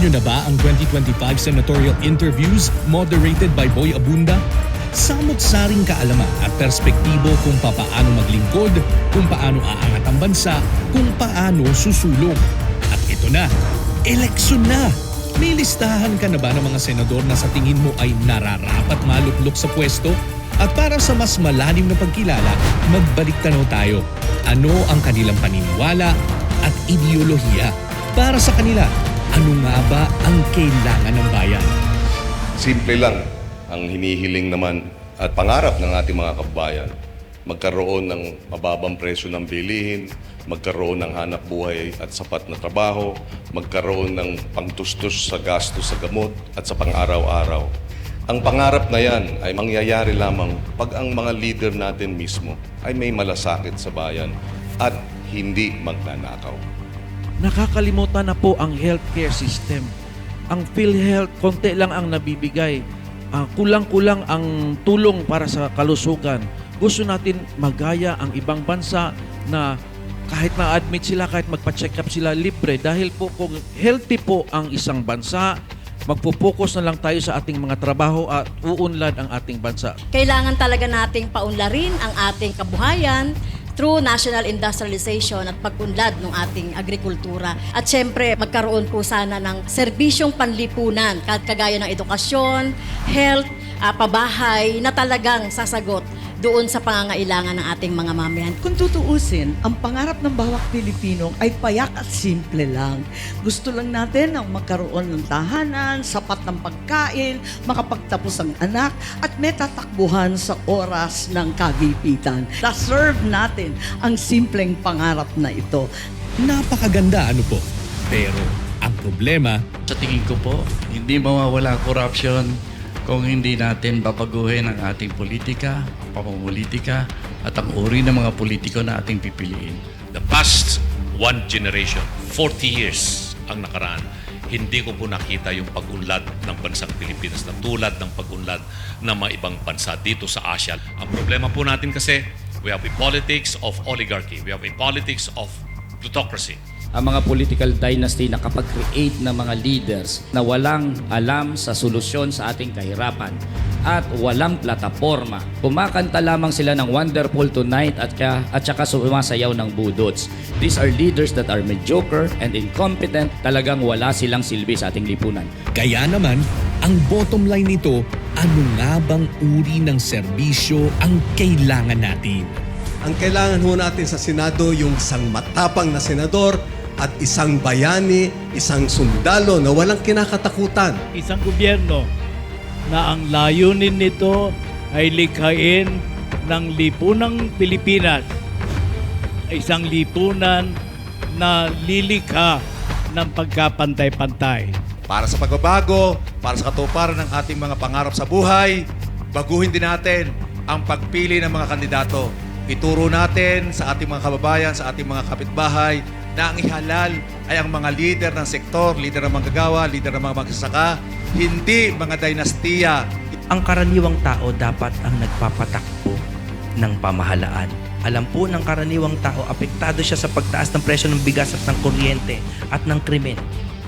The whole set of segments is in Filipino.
niyo na ba ang 2025 senatorial interviews moderated by Boy Abunda? Samot-saring kaalaman at perspektibo kung paano maglingkod, kung paano aangat ang bansa, kung paano susulong. At ito na, eleksyon na! May listahan ka na ba ng mga senador na sa tingin mo ay nararapat maluklok sa pwesto? At para sa mas malalim na pagkilala, magbalik tanaw tayo. Ano ang kanilang paniniwala at ideolohiya? Para sa kanila, ano nga ba ang kailangan ng bayan? Simple lang ang hinihiling naman at pangarap ng ating mga kababayan. Magkaroon ng mababang presyo ng bilihin, magkaroon ng hanap buhay at sapat na trabaho, magkaroon ng pangtustos sa gastos sa gamot at sa pang-araw-araw. Ang pangarap na yan ay mangyayari lamang pag ang mga leader natin mismo ay may malasakit sa bayan at hindi magnanakaw. Nakakalimutan na po ang healthcare system. Ang PhilHealth, konti lang ang nabibigay. Kulang-kulang ang tulong para sa kalusugan. Gusto natin magaya ang ibang bansa na kahit na-admit sila, kahit magpa-check up sila, libre. Dahil po kung healthy po ang isang bansa, magpo-focus na lang tayo sa ating mga trabaho at uunlad ang ating bansa. Kailangan talaga nating paunlarin ang ating kabuhayan through national industrialization at pag-unlad ng ating agrikultura. At syempre, magkaroon po sana ng serbisyong panlipunan, kagaya ng edukasyon, health, pabahay, na talagang sasagot doon sa pangangailangan ng ating mga mamayan. Kung tutuusin, ang pangarap ng bawat Pilipino ay payak at simple lang. Gusto lang natin ang magkaroon ng tahanan, sapat ng pagkain, makapagtapos ang anak, at may tatakbuhan sa oras ng kagipitan. Na-serve natin ang simpleng pangarap na ito. Napakaganda ano po. Pero ang problema, Sa tingin ko po, hindi mawawala ang corruption kung hindi natin babaguhin ang ating politika, pamumulitika, at ang uri ng mga politiko na ating pipiliin. The past one generation, 40 years ang nakaraan, hindi ko po nakita yung pag-unlad ng bansang Pilipinas na tulad ng pag-unlad ng mga ibang bansa dito sa Asia. Ang problema po natin kasi, we have a politics of oligarchy. We have a politics of plutocracy. Ang mga political dynasty na kapag-create ng mga leaders na walang alam sa solusyon sa ating kahirapan at walang plataforma. Kumakanta lamang sila ng Wonderful Tonight at saka sumasayaw ng budots. These are leaders that are mediocre and incompetent. Talagang wala silang silbi sa ating lipunan. kaya naman, ang bottom line nito, ano nga bang uri ng serbisyo ang kailangan natin? Ang kailangan ho natin sa Senado, yung isang matapang na senador at isang bayani, isang sundalo na walang kinakatakutan. Isang gobyerno na ang layunin nito ay likhain ng lipunang Pilipinas. Isang lipunan na lilikha ng pagkapantay-pantay. Para sa pagbabago, para sa katuparan ng ating mga pangarap sa buhay, baguhin din natin ang pagpili ng mga kandidato. Ituro natin sa ating mga kababayan, sa ating mga kapitbahay, na ang ihalal ay ang mga lider ng sektor, lider ng manggagawa, lider ng mga magsasaka, hindi mga dinastiya. Ang karaniwang tao dapat ang nagpapatakbo ng pamahalaan. Alam po ng karaniwang tao, apektado siya sa pagtaas ng presyo ng bigas at ng kuryente at ng krimen.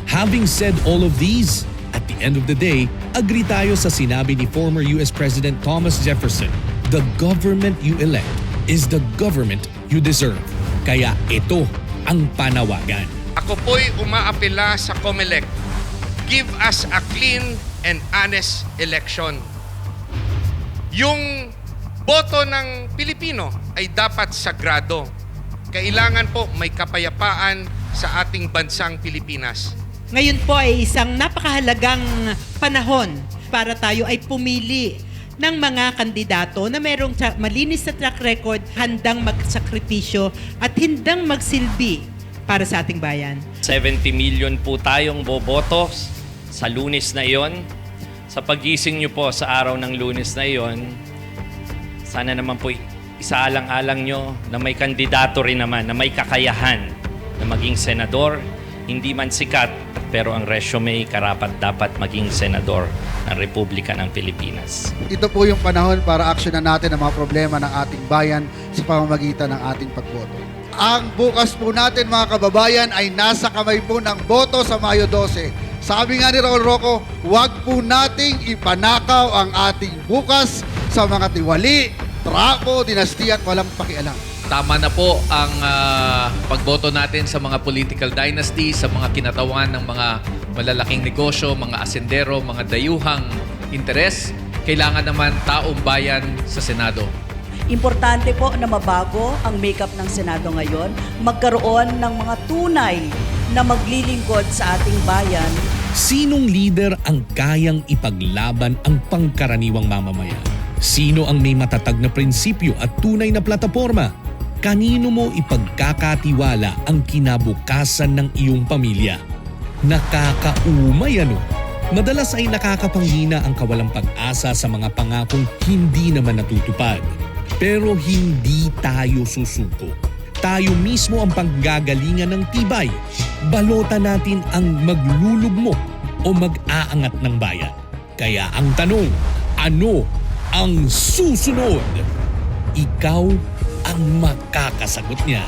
Having said all of these, at the end of the day, agree tayo sa sinabi ni former US President Thomas Jefferson, the government you elect is the government you deserve. Kaya ito ang panawagan. Ako po'y umaapela sa COMELEC. Give us a clean and honest election. Yung boto ng Pilipino ay dapat sagrado. Kailangan po may kapayapaan sa ating bansang Pilipinas. Ngayon po ay isang napakahalagang panahon para tayo ay pumili ng mga kandidato na merong malinis na track record, handang magsakripisyo at handang magsilbi para sa ating bayan. 70 million po tayong boboto sa Lunes na iyon. Sa pagising niyo po sa araw ng Lunes na iyon, sana naman po isaalang-alang nyo na may kandidato rin naman, na may kakayahan na maging senador, hindi man sikat, pero ang resume karapat-dapat maging senador ng Republika ng Pilipinas. Ito po yung panahon para aksyonan natin ang mga problema ng ating bayan sa pamamagitan ng ating pagboto. Ang bukas po natin mga kababayan ay nasa kamay po ng boto sa Mayo 12. Sabi nga ni Raul Roco, huwag po nating ipanakaw ang ating bukas sa mga tiwali, trapo, dinastiya at walang pakialam. Tama na po ang pagboto natin sa mga political dynasty, sa mga kinatawan ng mga malalaking negosyo, mga asendero, mga dayuhang interes. Kailangan naman taong bayan sa Senado. Importante po na mabago ang makeup ng Senado ngayon, magkaroon ng mga tunay na maglilingkod sa ating bayan. Sinong leader ang kayang ipaglaban ang pangkaraniwang mamamayan? Sino ang may matatag na prinsipyo at tunay na plataporma? Kanino mo ipagkakatiwala ang kinabukasan ng iyong pamilya? Nakakaumay ano? Madalas ay nakakapanghina ang kawalang pag-asa sa mga pangakong hindi naman natutupad. Pero hindi tayo susuko. Tayo mismo ang panggagalingan ng tibay. Balota natin ang maglulugmok o mag-aangat ng bayan. Kaya ang tanong, ano ang susunod? Ikaw ang makakasagot niya.